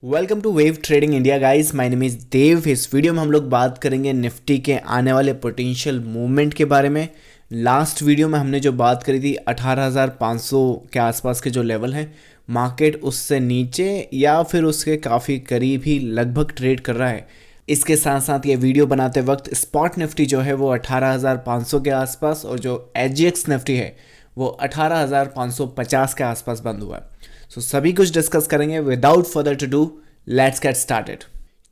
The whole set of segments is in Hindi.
Welcome to wave trading India guys, my name is Dev. इस वीडियो में हम लोग बात करेंगे निफ्टी के आने वाले पोटेंशियल मूवमेंट के बारे में। लास्ट वीडियो में हमने जो बात करी थी 18,500 के आसपास के जो लेवल हैं, मार्केट उससे नीचे या फिर उसके काफ़ी करीब ही लगभग ट्रेड कर रहा है। इसके साथ साथ ये वीडियो बनाते वक्त स्पॉट निफ्टी जो है वो 18,500 के आसपास और जो एजीएक्स निफ्टी है वो 18,550 के आसपास बंद हुआ है। सो सभी कुछ डिस्कस करेंगे। Without further to do let's get started.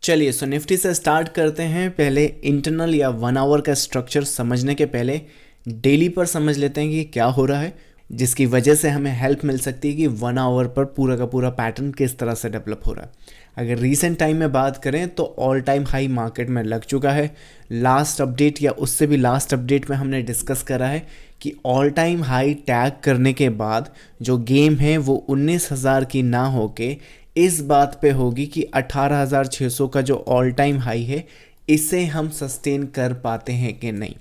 चलिए सो निफ्टी से स्टार्ट करते हैं। पहले इंटरनल या 1 आवर का स्ट्रक्चर समझने के पहले डेली पर समझ लेते हैं कि क्या हो रहा है, जिसकी वजह से हमें हेल्प मिल सकती है कि 1 आवर पर पूरा का पूरा पैटर्न किस तरह से डेवलप हो रहा है। अगर रीसेंट टाइम में बात करें तो ऑल टाइम हाई मार्केट में लग चुका है। लास्ट अपडेट या उससे भी लास्ट अपडेट में हमने डिस्कस करा है कि ऑल टाइम हाई टैग करने के बाद जो गेम है वो 19,000 की ना होके इस बात पे होगी कि 18,600 का जो ऑल टाइम हाई है इसे हम सस्टेन कर पाते हैं कि नहीं।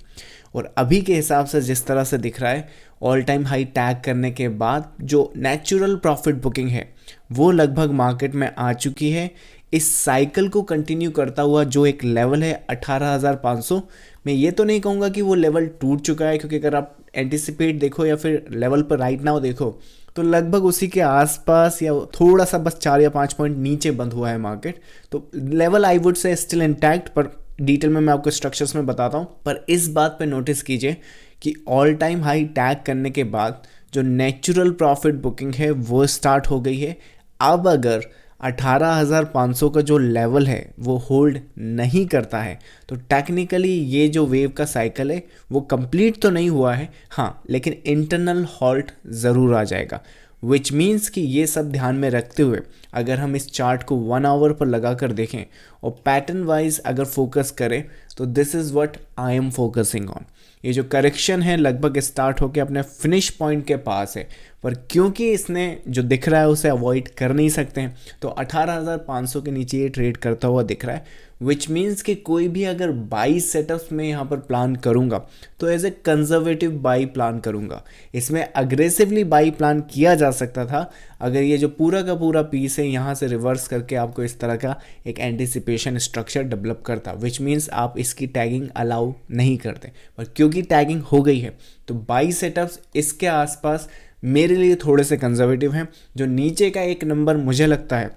और अभी के हिसाब से जिस तरह से दिख रहा है, ऑल टाइम हाई टैग करने के बाद जो नेचुरल प्रॉफिट बुकिंग है वो लगभग मार्केट में आ चुकी है। इस साइकिल को कंटिन्यू करता हुआ जो एक लेवल है 18,500, मैं ये तो नहीं कहूँगा कि वो लेवल टूट चुका है, क्योंकि अगर आप एंटिसिपेट देखो या फिर लेवल पर राइट नाउ देखो तो लगभग उसी के आसपास या थोड़ा सा बस 4 या 5 पॉइंट नीचे बंद हुआ है मार्केट। तो level I would say still intact, पर डिटेल में मैं आपको स्ट्रक्चर्स में बताता हूँ। पर इस बात पे नोटिस कीजिए कि ऑल टाइम हाई टैग करने के बाद जो नेचुरल प्रॉफिट बुकिंग है वो स्टार्ट हो गई है। अब अगर 18,500 का जो लेवल है वो होल्ड नहीं करता है तो टेक्निकली ये जो वेव का साइकिल है वो कंप्लीट तो नहीं हुआ है, हाँ, लेकिन इंटरनल हॉल्ट ज़रूर आ जाएगा। विच मीन्स कि ये सब ध्यान में रखते हुए अगर हम इस चार्ट को 1 आवर पर लगा कर देखें और पैटर्न वाइज अगर फोकस करें तो this is what I am focusing on. ये जो करेक्शन है लगभग स्टार्ट होकर अपने फिनिश पॉइंट के पास है, पर क्योंकि इसने जो दिख रहा है उसे अवॉइड कर नहीं सकते हैं तो 18,500 के नीचे ये ट्रेड करता हुआ दिख रहा है। विच मीन्स कि कोई भी अगर बाई सेटअप्स में यहाँ पर प्लान करूँगा तो as a conservative buy plan करूँगा। इसमें अग्रेसिवली बाई प्लान किया जा सकता था अगर ये जो पूरा का पूरा पीस है यहाँ से रिवर्स करके आपको इस तरह का एक एंटिसिपेशन स्ट्रक्चर डेवलप करता, विच मीन्स आप इसकी टैगिंग अलाउ नहीं करते। पर क्योंकि टैगिंग हो गई है तो बाई सेटअप्स इसके आसपास मेरे लिए थोड़े से कंजर्वेटिव हैं। जो नीचे का एक नंबर मुझे लगता है,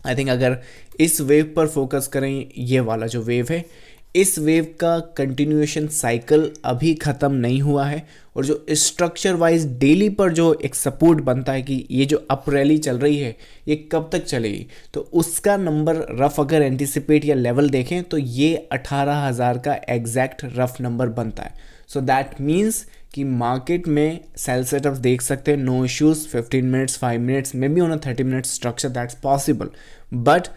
आई थिंक अगर इस वेव पर फोकस करें, ये वाला जो वेव है, इस वेव का कंटिन्यूएशन साइकिल अभी ख़त्म नहीं हुआ है। और जो स्ट्रक्चर वाइज डेली पर जो एक सपोर्ट बनता है कि ये जो अप रैली चल रही है ये कब तक चलेगी, तो उसका नंबर रफ अगर एंटिसिपेट या लेवल देखें तो ये 18,000 का एग्जैक्ट रफ नंबर बनता है। सो दैट मीन्स कि मार्केट में सेल सेटअप्स देख सकते हैं, no issues, 15 minutes, 5 minutes, may be on a 30 minutes structure, that's possible. But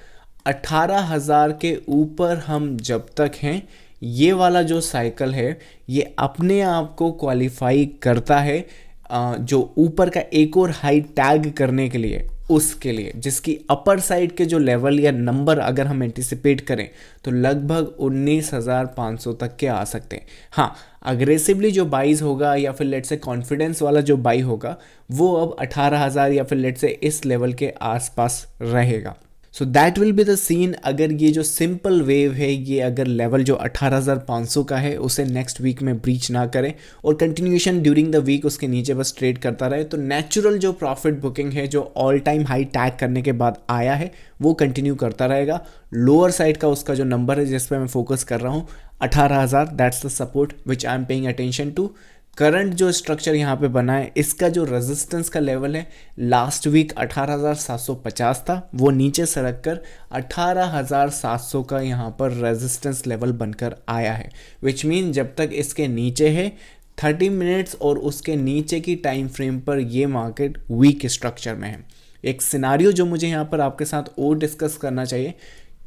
18,000 के ऊपर हम जब तक हैं, ये वाला जो साइकिल है ये अपने आप को क्वालिफाई करता है जो ऊपर का एक और हाई टैग करने के लिए, उसके लिए जिसकी अपर साइड के जो लेवल या नंबर अगर हम एंटिसिपेट करें तो लगभग 19,500 तक के आ सकते हैं। हाँ, अग्रेसिवली जो बाइज होगा या फिर लेट से कॉन्फिडेंस वाला जो बाई होगा वो अब 18,000 या फिर लेट से इस लेवल के आसपास रहेगा। So that will be the scene. अगर ये जो सिंपल वेव है ये अगर लेवल जो 18,500 का है उसे नेक्स्ट वीक में ब्रीच ना करे और कंटिन्यूएशन ड्यूरिंग द वीक उसके नीचे बस ट्रेड करता रहे, तो नेचुरल जो प्रॉफिट बुकिंग है जो ऑल टाइम हाई टैग करने के बाद आया है वो कंटिन्यू करता रहेगा। लोअर साइड का उसका जो नंबर है जिस पर मैं फोकस कर रहा हूँ 18,000, that's the support which I am paying attention to. Current जो स्ट्रक्चर यहाँ पे बना है इसका जो रेजिस्टेंस का लेवल है लास्ट वीक 18,750 था, वो नीचे सरक कर 18,700 का यहाँ पर रेजिस्टेंस लेवल बनकर आया है। विच मीन जब तक इसके नीचे है 30 मिनट्स और उसके नीचे की टाइम फ्रेम पर ये मार्केट वीक स्ट्रक्चर में है। एक सिनारियो जो मुझे यहाँ पर आपके साथ और डिस्कस करना चाहिए,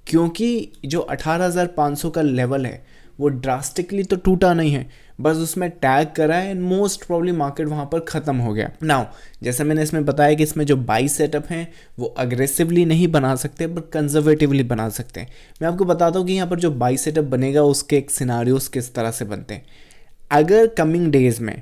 क्योंकि जो 18,500 का लेवल है वो ड्रास्टिकली तो टूटा नहीं है, बस उसमें टैग करा है एंड मोस्ट प्रॉब्ली मार्केट वहाँ पर ख़त्म हो गया। नाउ जैसे मैंने इसमें बताया कि इसमें जो बाई सेटअप हैं वो अग्रेसिवली नहीं बना सकते पर कंजर्वेटिवली बना सकते हैं। मैं आपको बताता हूँ कि यहाँ पर जो बाई सेटअप बनेगा उसके एक सिनारियोस किस तरह से बनते हैं। अगर कमिंग डेज में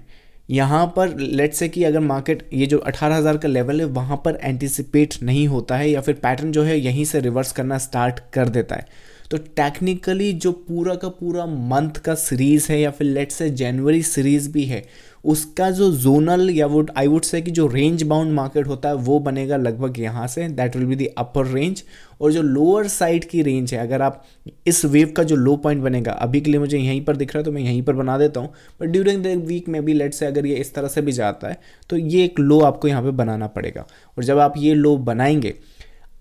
यहाँ पर लेट्स से कि अगर मार्केट ये जो 18,000 का लेवल है वहाँ पर एंटिसिपेट नहीं होता है या फिर पैटर्न जो है यहीं से रिवर्स करना स्टार्ट कर देता है, तो टेक्निकली जो पूरा का पूरा मंथ का सीरीज है या फिर लेट्स से जनवरी सीरीज भी है, उसका जो जोनल या वो आई वुड से कि जो रेंज बाउंड मार्केट होता है वो बनेगा लगभग यहाँ से, that will be the upper range. और जो लोअर साइड की रेंज है, अगर आप इस वेव का जो लो पॉइंट बनेगा, अभी के लिए मुझे यहीं पर दिख रहा है तो मैं यहीं पर बना देता हूँ, बट ड्यूरिंग द वीक में भी लेट्स से अगर ये इस तरह से भी जाता है तो ये एक लो आपको यहाँ पे बनाना पड़ेगा। और जब आप ये लो बनाएंगे,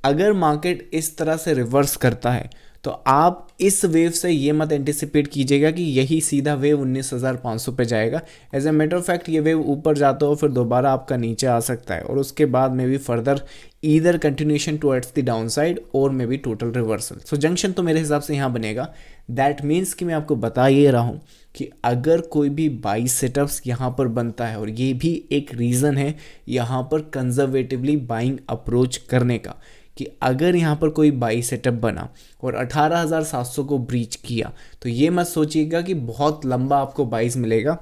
अगर मार्केट इस तरह से रिवर्स करता है तो आप इस वेव से ये मत एंटिसिपेट कीजिएगा कि यही सीधा वेव 19,500 पे जाएगा। As a matter of fact ये वेव ऊपर जाता हो फिर दोबारा आपका नीचे आ सकता है और उसके बाद में भी further either continuation towards the downside और maybe total reversal. So junction तो मेरे हिसाब से यहाँ बनेगा। दैट मीन्स कि मैं आपको बता ये रहा हूँ कि अगर कोई भी बाई सेटअप्स यहाँ पर बनता है, और ये भी एक रीज़न है यहाँ पर कंजर्वेटिवली बाइंग अप्रोच करने का, कि अगर यहाँ पर कोई बाई सेटअप बना और 18,700 को ब्रीच किया तो ये मत सोचिएगा कि बहुत लंबा आपको बाइस मिलेगा।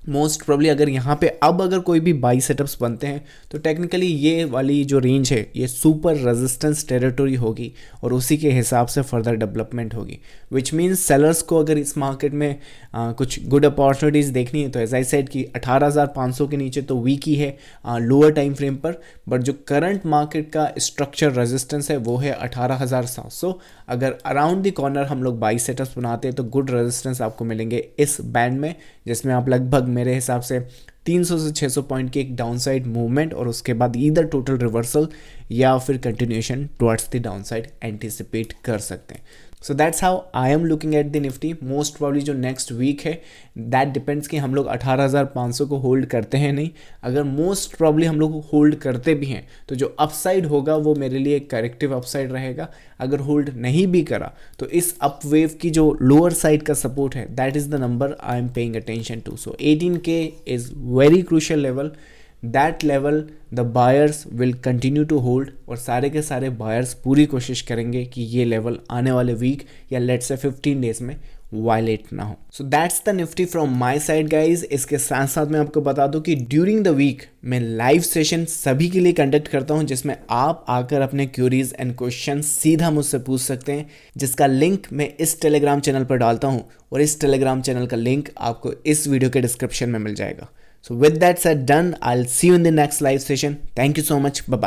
मोस्ट प्रॉब्ली अगर यहाँ पे अब अगर कोई भी बाई सेटअप्स बनते हैं तो टेक्निकली ये वाली जो रेंज है ये सुपर रेजिस्टेंस टेरिटरी होगी और उसी के हिसाब से फर्दर डेवलपमेंट होगी, विच मीन्स सेलर्स को अगर इस मार्केट में कुछ गुड अपॉर्चुनिटीज़ देखनी है तो एज आई सेड कि 18,500 के नीचे तो वीक ही है लोअर टाइम फ्रेम पर, बट जो करंट मार्केट का स्ट्रक्चर रेजिस्टेंस है वो है 18,700। अगर अराउंड द कॉर्नर हम लोग बाई सेटअप्स बनाते हैं तो गुड रेजिस्टेंस आपको मिलेंगे इस बैंड में, जिसमें आप लगभग मेरे हिसाब से 300 से 600 पॉइंट की एक डाउनसाइड मूवमेंट और उसके बाद ईदर टोटल रिवर्सल या फिर continuation towards the downside anticipate कर सकते हैं। So that's how I am looking at the Nifty. Most probably जो नेक्स्ट वीक है दैट डिपेंड्स कि हम लोग 18,500 को होल्ड करते हैं नहीं। अगर मोस्ट प्रॉब्ली हम लोग होल्ड करते भी हैं तो जो अपसाइड होगा वो मेरे लिए एक करेक्टिव अपसाइड रहेगा। अगर होल्ड नहीं भी करा तो इस अपवेव की जो लोअर साइड का सपोर्ट है that is the number I am paying attention to. So 18K is very crucial level. That level the buyers will continue to hold और सारे के सारे बायर्स पूरी कोशिश करेंगे कि ये लेवल आने वाले वीक या लेट्स से 15 डेज में वायलेट ना हो। So that's the Nifty from my side guys. इसके साथ साथ मैं आपको बता दूं कि ड्यूरिंग द वीक मैं लाइव सेशन सभी के लिए कंडक्ट करता हूं जिसमें आप आकर अपने क्यूरीज एंड क्वेश्चन सीधा मुझसे पूछ सकते हैं, जिसका लिंक मैं इस टेलीग्राम चैनल पर डालता हूं और इस टेलीग्राम चैनल का लिंक आपको इस वीडियो के डिस्क्रिप्शन में मिल जाएगा। So with that said done, I'll see you in the next live session. Thank you so much. Bye bye.